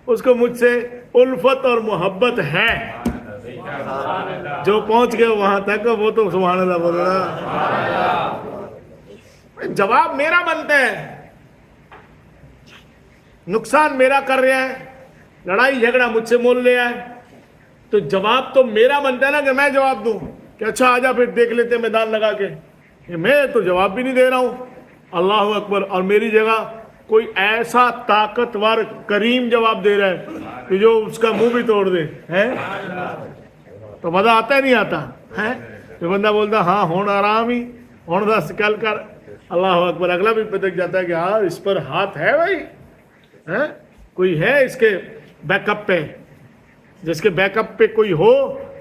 اس کو مجھ سے الفت اور محبت ہے. جو پہنچ گئے وہاں تک وہ تو سبحان اللہ بول رہا. جواب میرا بنتا ہے، نقصان میرا کر رہا ہے، لڑائی جھگڑا مجھ سے مول لیا ہے، تو جواب تو میرا بنتا ہے نا کہ میں جواب دوں کہ اچھا آجا پھر دیکھ لیتے میدان لگا کے. میں تو جواب بھی نہیں دے رہا ہوں. اللہ اکبر. اور میری جگہ کوئی ایسا طاقتور کریم جواب دے رہا ہے کہ جو اس کا منہ بھی توڑ دے ہے، تو مزہ آتا ہے نہیں آتا ہے. جو بندہ بولتا ہاں ہون آرام ہی ہون دا سکل کر. اللہ اکبر. اگلا بھی پتک جاتا ہے کہ ہاں اس پر ہاتھ ہے بھائی، کوئی ہے اس کے بیک اپ پہ. جس کے بیک اپ پہ کوئی ہو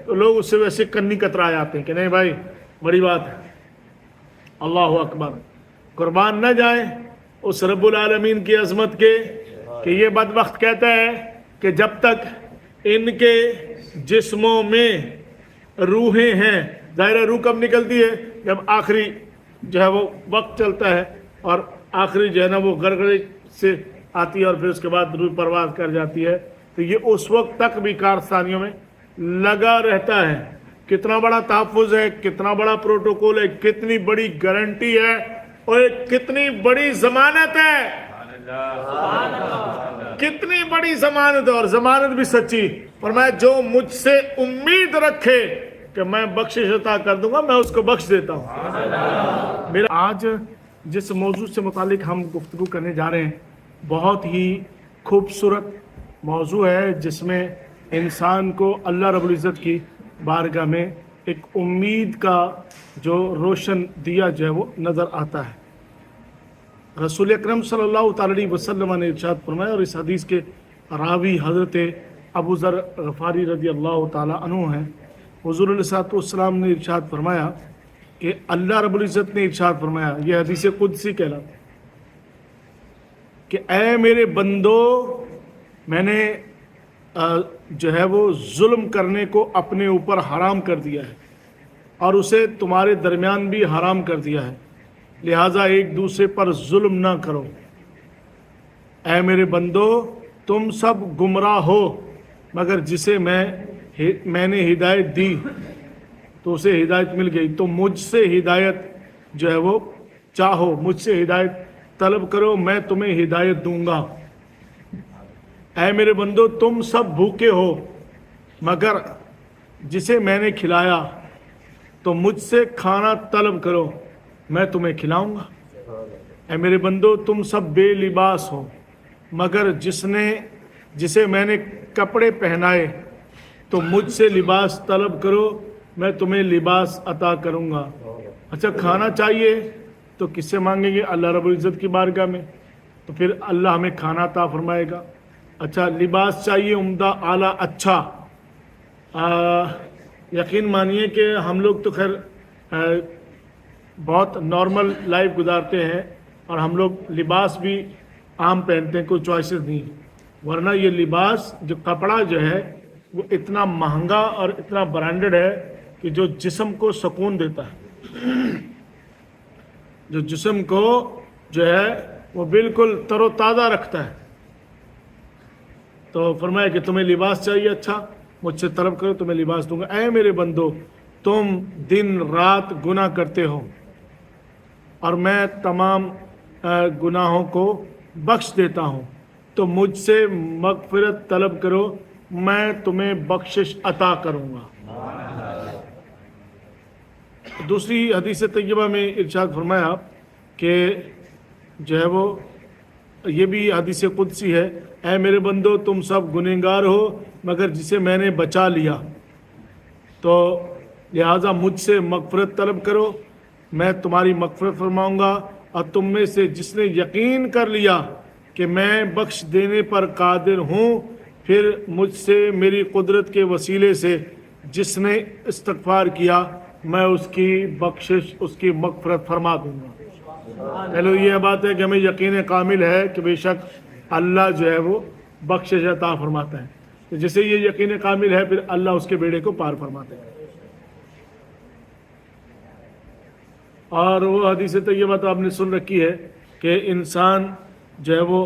تو لوگ اس سے ویسے کنی کترا جاتے ہیں کہ نہیں بھائی بڑی بات ہے. اللہ اکبر. قربان نہ جائیں اس رب العالمین کی عظمت کے کہ یہ بدبخت کہتا ہے کہ جب تک ان کے جسموں میں روحیں ہیں، ظاہر روح کب نکلتی ہے؟ جب آخری جو ہے وہ وقت چلتا ہے اور آخری جو ہے نا وہ گرگڑے سے آتی ہے اور پھر اس کے بعد روح پرواز کر جاتی ہے. تو یہ اس وقت تک بھی کارستانیوں میں لگا رہتا ہے. کتنا بڑا تحفظ ہے، کتنا بڑا پروٹوکول ہے، کتنی بڑی گارنٹی ہے اور کتنی بڑی ضمانت ہے. کتنی بڑی ضمانت ہے، اور ضمانت بھی سچی. فرمایا جو مجھ سے امید رکھے کہ میں بخشش عطا کر دوں گا میں اس کو بخش دیتا ہوں. میرا آج جس موضوع سے متعلق ہم گفتگو کرنے جا رہے ہیں بہت ہی خوبصورت موضوع ہے، جس میں انسان کو اللہ رب العزت کی بارگاہ میں ایک امید کا جو روشن دیا جو ہے وہ نظر آتا ہے. رسول اکرم صلی اللہ تعالی علیہ وسلم نے ارشاد فرمایا، اور اس حدیث کے راوی حضرت ابو ذر غفاری رضی اللہ تعالی عنہ ہیں. حضور علیہ الصلوۃ والسلام نے ارشاد فرمایا کہ اللہ رب العزت نے ارشاد فرمایا، یہ حدیث قدسی کہلاتا ہے کہ اے میرے بندو، میں نے جو ہے وہ ظلم کرنے کو اپنے اوپر حرام کر دیا ہے اور اسے تمہارے درمیان بھی حرام کر دیا ہے، لہٰذا ایک دوسرے پر ظلم نہ کرو. اے میرے بندو، تم سب گمراہ ہو مگر جسے میں نے ہدایت دی تو اسے ہدایت مل گئی. تو مجھ سے ہدایت جو ہے وہ چاہو، مجھ سے ہدایت طلب کرو، میں تمہیں ہدایت دوں گا. اے میرے بندو، تم سب بھوکے ہو مگر جسے میں نے کھلایا تو مجھ سے کھانا طلب کرو، میں تمہیں کھلاؤں گا. اے میرے بندو، تم سب بے لباس ہو مگر جسے میں نے کپڑے پہنائے تو مجھ سے لباس طلب کرو، میں تمہیں لباس عطا کروں گا. اچھا کھانا چاہیے تو کس سے مانگیں گے؟ اللہ رب العزت کی بارگاہ میں، تو پھر اللہ ہمیں کھانا عطا فرمائے گا. اچھا لباس چاہیے عمدہ اعلیٰ اچھا. یقین مانیے کہ ہم لوگ تو خیر بہت نارمل لائف گزارتے ہیں اور ہم لوگ لباس بھی عام پہنتے ہیں، کوئی چوائسز نہیں. ورنہ یہ لباس جو کپڑا جو ہے وہ اتنا مہنگا اور اتنا برانڈڈ ہے کہ جو جسم کو سکون دیتا ہے، جو جسم کو جو ہے وہ بالکل تر و تازہ رکھتا ہے. تو فرمایا کہ تمہیں لباس چاہیے اچھا، مجھ سے طلب کرو تمہیں لباس دوں گا. اے میرے بندو، تم دن رات گناہ کرتے ہو اور میں تمام گناہوں کو بخش دیتا ہوں، تو مجھ سے مغفرت طلب کرو، میں تمہیں بخشش عطا کروں گا. دوسری حدیث طیبہ میں ارشاد فرمایا کہ جو ہے وہ یہ بھی حدیث قدسی ہے، اے میرے بندو، تم سب گنہگار ہو مگر جسے میں نے بچا لیا، تو لہٰذا مجھ سے مغفرت طلب کرو، میں تمہاری مغفرت فرماؤں گا. اور تم میں سے جس نے یقین کر لیا کہ میں بخش دینے پر قادر ہوں، پھر مجھ سے میری قدرت کے وسیلے سے جس نے استغفار کیا، میں اس کی بخشش، اس کی مغفرت فرما دوں گا. پہلے یہ بات ہے کہ ہمیں یقین کامل ہے کہ بے شک اللہ جو ہے وہ بخشش عطا فرماتا ہے. تو جسے یہ یقین کامل ہے پھر اللہ اس کے بیڑے کو پار فرماتے ہیں. اور وہ حدیث طیبہ تو آپ نے سن رکھی ہے کہ انسان جو ہے وہ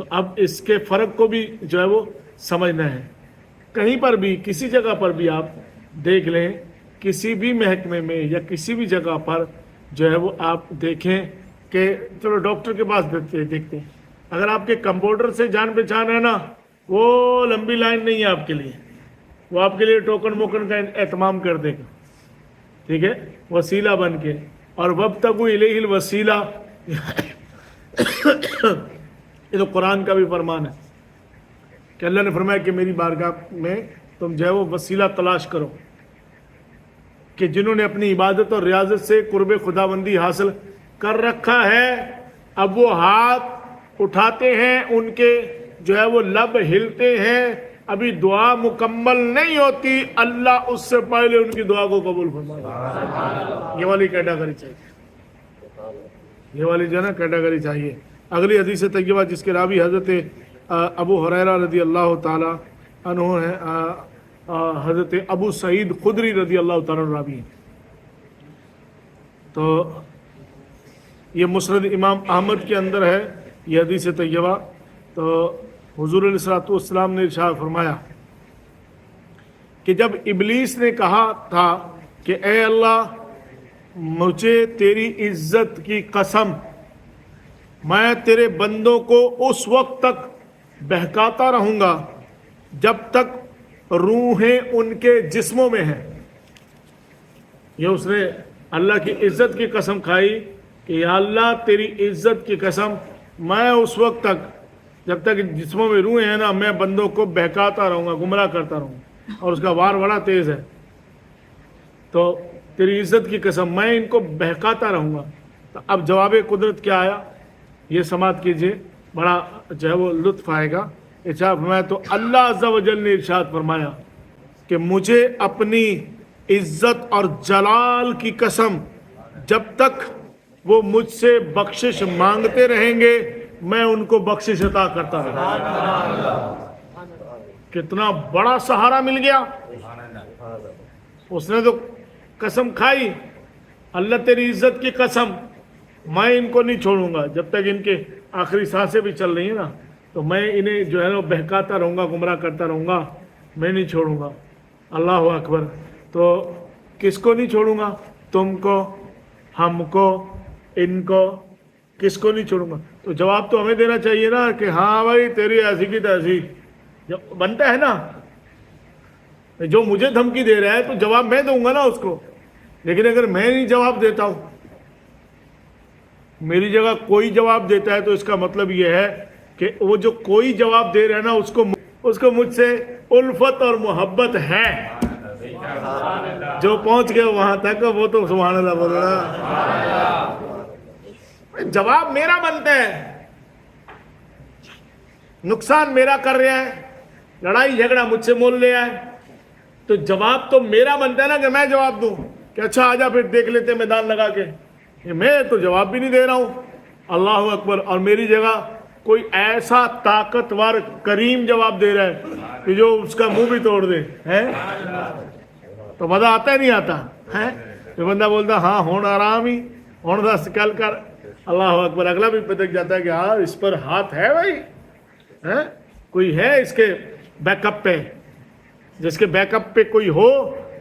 تو اب اس کے فرق کو بھی جو ہے وہ سمجھنا ہے. کہیں پر بھی کسی جگہ پر بھی آپ دیکھ لیں, کسی بھی محکمے میں یا کسی بھی جگہ پر جو ہے وہ آپ دیکھیں کہ چلو ڈاکٹر کے پاس دیکھتے ہیں, اگر آپ کے کمپاؤنڈر سے جان پہچان ہے نا, وہ لمبی لائن نہیں ہے آپ کے لیے, وہ آپ کے لیے ٹوکن موکن کا اہتمام کر دے گا, ٹھیک ہے, وسیلہ بن کے. اور وابتغوا الیہ الوسیلہ, یہ تو قرآن کا بھی فرمان ہے کہ اللہ نے فرمایا کہ میری بارگاہ میں تم جو ہے وہ وسیلہ تلاش کرو, کہ جنہوں نے اپنی عبادت اور ریاضت سے قرب خداوندی حاصل کر رکھا ہے, اب وہ ہاتھ اٹھاتے ہیں, ان کے جو ہے وہ لب ہلتے ہیں, ابھی دعا مکمل نہیں ہوتی, اللہ اس سے پہلے ان کی دعا کو قبول فرمائے. یہ والی کیٹیگری چاہیے, یہ والی جو ہے نا کیٹیگری چاہیے. اگلی حدیث طیبہ جس کے راوی حضرت ابو ہریرہ رضی اللہ تعالی عنہ ہے, حضرت ابو سعید خدری رضی اللہ تعالی عنہ راوی ہیں. تو یہ مسند امام احمد کے اندر ہے یہ حدیث طیبہ. تو حضور علیہ الصلوۃ والسلام نے ارشاد فرمایا کہ جب ابلیس نے کہا تھا کہ اے اللہ مجھے تیری عزت کی قسم, میں تیرے بندوں کو اس وقت تک بہکاتا رہوں گا جب تک روحیں ان کے جسموں میں ہیں. یہ اس نے اللہ کی عزت کی قسم کھائی کہ یا اللہ تیری عزت کی قسم, میں اس وقت تک جب تک جسموں میں روحیں ہیں نا, میں بندوں کو بہکاتا رہوں گا, گمراہ کرتا رہوں گا. اور اس کا وار بڑا تیز ہے. تو تیری عزت کی قسم میں ان کو بہکاتا رہوں گا. تو اب جواب قدرت کیا آیا, یہ سماعت کیجئے, بڑا جو ہے وہ لطف آئے گا. ارشاد فرمایا تو اللہ عز و جل نے ارشاد فرمایا کہ مجھے اپنی عزت اور جلال کی قسم, جب تک وہ مجھ سے بخشش مانگتے رہیں گے میں ان کو بخشش عطا کرتا رہوں. کتنا بڑا سہارا مل گیا. اس نے تو قسم کھائی, اللہ تیری عزت کی قسم میں ان کو نہیں چھوڑوں گا جب تک ان کے آخری سانسیں بھی چل رہی ہیں نا, تو میں انہیں جو ہے نا بہکاتا رہوں گا, گمراہ کرتا رہوں گا, میں نہیں چھوڑوں گا. اللہ اکبر. تو کس کو نہیں چھوڑوں گا؟ تم کو, ہم کو, ان کو, کس کو نہیں چھوڑوں گا؟ تو جواب تو ہمیں دینا چاہیے نا کہ ہاں بھائی تیری ایسی کی تیسی بنتا ہے نا. جو مجھے دھمکی دے رہا ہے تو جواب میں دوں گا نا اس کو, لیکن اگر میں نہیں جواب دیتا ہوں, میری جگہ کوئی جواب دیتا ہے, تو اس کا مطلب یہ ہے کہ وہ جو کوئی جواب دے رہا ہے نا اس کو مجھ سے الفت اور محبت ہے. جو پہنچ گئے وہاں تک وہ تو سبحان اللہ بول رہا. جواب میرا بنتا ہے, نقصان میرا کر رہا ہے, لڑائی جھگڑا مجھ سے مول لیا ہے, تو جواب تو میرا بنتا ہے نا کہ میں جواب دوں کہ اچھا آجا پھر دیکھ لیتے میدان لگا کے. میں تو جواب بھی نہیں دے رہا ہوں. اللہ اکبر. اور میری جگہ کوئی ایسا طاقتور کریم جواب دے رہا ہے کہ جو اس کا منہ بھی توڑ دے, تو مزہ آتا ہے نہیں آتا ہے؟ جو بندہ بولتا ہاں ہون آرام ہی ہون دا سکل کر. اللہ اکبر. اگلا بھی پتک جاتا ہے کہ ہاں اس پر ہاتھ ہے بھائی, کوئی ہے اس کے بیک اپ پہ, جس کے بیک اپ پہ کوئی ہو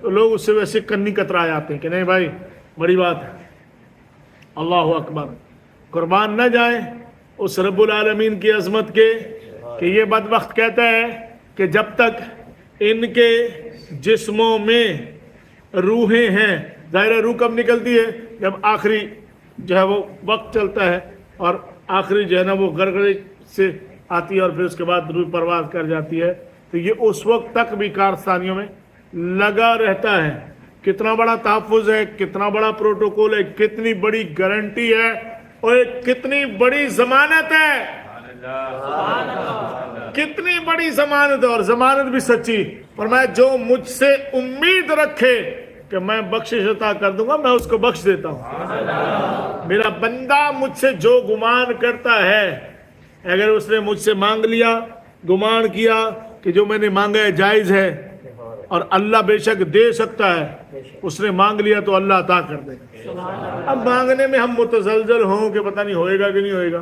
تو لوگ اس سے ویسے کنی کترا جاتے ہیں کہ نہیں بھائی بڑی بات ہے. اللہ اکبر. قربان نہ جائیں اس رب العالمین کی عظمت کے کہ یہ بدبخت کہتا ہے کہ جب تک ان کے جسموں میں روحیں ہیں, ظاہر روح کب نکلتی ہے؟ جب آخری جو ہے وہ وقت چلتا ہے اور آخری جو ہے نا وہ گڑگڑی سے آتی ہے اور پھر اس کے بعد روح پرواز کر جاتی ہے. تو یہ اس وقت تک بھی کارستانیوں میں لگا رہتا ہے. کتنا بڑا تحفظ ہے, کتنا بڑا پروٹوکول ہے, کتنی بڑی گارنٹی ہے اور کتنی بڑی ضمانت ہے, کتنی بڑی ضمانت ہے, اور ضمانت بھی سچی. فرمایا جو مجھ سے امید رکھے کہ میں بخشش عطا کر دوں گا میں اس کو بخش دیتا ہوں. میرا بندہ مجھ سے جو گمان کرتا ہے, اگر اس نے مجھ سے مانگ لیا, گمان کیا کہ جو میں نے مانگا ہے جائز ہے اور اللہ بے شک دے سکتا ہے, اس نے مانگ لیا تو اللہ عطا کر دے گا. اب مانگنے میں ہم متزلزل ہوں کہ پتہ نہیں ہوئے گا کہ نہیں ہوئے گا,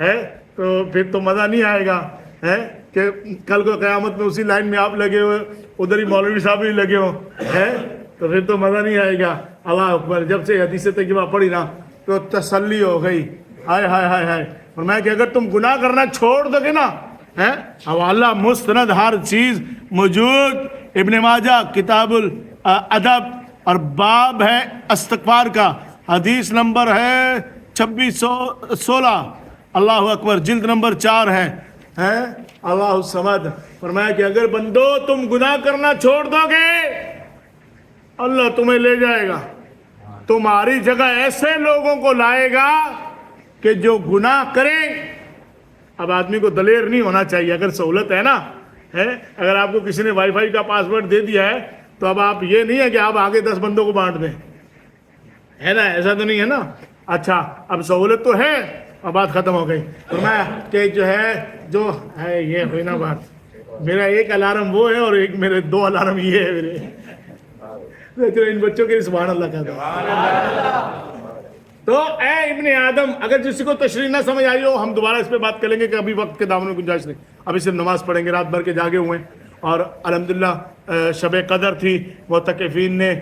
ہے تو پھر تو مزہ نہیں آئے گا ہے کہ کل کو قیامت میں اسی لائن میں آپ لگے ہوئے ادھر ہی مولوی صاحب بھی لگے ہو ہے تو پھر تو مزہ نہیں آئے گا. اللہ اکبر. جب سے حدیث طیبہ پڑھی نا تو تسلی ہو گئی. ہائے ہائے ہائے ہائے. فرمایا کہ اگر تم گناہ کرنا چھوڑ دو گے نا ہے حوالہ مستند ہر چیز موجود ابن ماجہ کتاب الادب اور باب ہے استغفار کا, حدیث نمبر ہے 2616. اللہ اکبر. جلد نمبر 4 ہے اللہ الصمد. فرمایا کہ اگر بندو تم گناہ کرنا چھوڑ دو گے اللہ تمہیں لے جائے گا, تمہاری جگہ ایسے لوگوں کو لائے گا کہ جو گناہ کریں. اب آدمی کو دلیر نہیں ہونا چاہیے, اگر سہولت ہے نا ہے, اگر آپ کو کسی نے وائی فائی کا پاسورڈ دے دیا ہے تو اب آپ یہ نہیں ہے کہ آپ آگے 10 بندوں کو بانٹ دیں, ہے نا, ایسا تو نہیں ہے نا. اچھا اب سہولت تو ہے, اب بات ختم ہو گئی. تو میں کہ جو ہے یہ ہوئی نا بات, میرا ایک الارم وہ ہے اور ایک میرے 2 الارم یہ ہے میرے. ان بچوں کے سبحان اللہ کہتا. تو اے ابن آدم, اگر کسی کو تشریح نہ سمجھ آئی ہو ہم دوبارہ اس پہ بات کریں گے کہ ابھی وقت کے دامن میں گنجائش نہیں. ابھی صرف نماز پڑھیں گے, رات بھر کے جاگے ہوئے ہیں اور الحمدللہ شب قدر تھی, معتکفین نے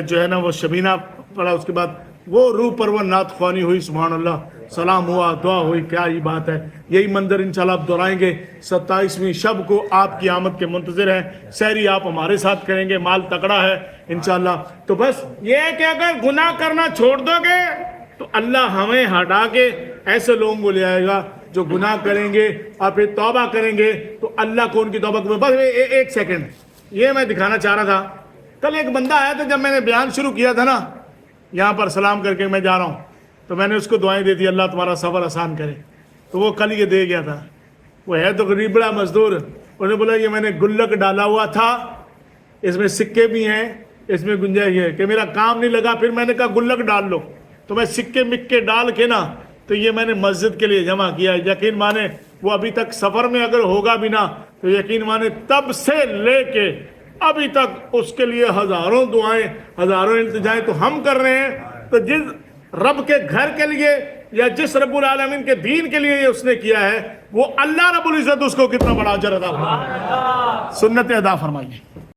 جو ہے نا وہ شبینہ پڑھا, اس کے بعد وہ روح پرور نعت خوانی ہوئی. سبحان اللہ, سلام ہوا, دعا ہوئی. کیا ہی بات ہے. یہی منظر انشاءاللہ آپ دہرائیں گے. 27ویں شب کو آپ کی آمد کے منتظر ہیں. سحری آپ ہمارے ساتھ کریں گے, مال تکڑا ہے انشاءاللہ. تو بس یہ ہے کہ اگر گناہ کرنا چھوڑ دو گے تو اللہ ہمیں ہٹا کے ایسے لوگوں کو لے آئے گا جو گناہ کریں گے اور پھر توبہ کریں گے تو اللہ کو ان کی توبہ کو. بس ایک سیکنڈ یہ میں دکھانا چاہ رہا تھا. کل ایک بندہ آیا تھا, جب میں نے بیان شروع کیا تھا نا یہاں پر سلام کر کے میں جا رہا ہوں, تو میں نے اس کو دعائیں دے دی اللہ تمہارا سفر آسان کرے. تو وہ کل یہ دے گیا تھا, وہ ہے تو غریب بڑا مزدور. انہوں نے بولا یہ میں نے گلک ڈالا ہوا تھا, اس میں سکے بھی ہیں, اس میں گنجائش ہے کہ میرا کام نہیں لگا, پھر میں نے کہا گلک ڈال لو, تو میں سکے مکے ڈال کے نا تو یہ میں نے مسجد کے لیے جمع کیا. یقین مانے وہ ابھی تک سفر میں اگر ہوگا بھی نا تو یقین مانے تب سے لے کے ابھی تک اس کے لیے ہزاروں دعائیں ہزاروں التجائیں تو ہم کر رہے ہیں. تو جس رب کے گھر کے لیے یا جس رب العالمین کے دین کے لیے یہ اس نے کیا ہے وہ اللہ رب العزت اس کو کتنا بڑا اجر عطا فرمائے, سنت ادا فرمائیے.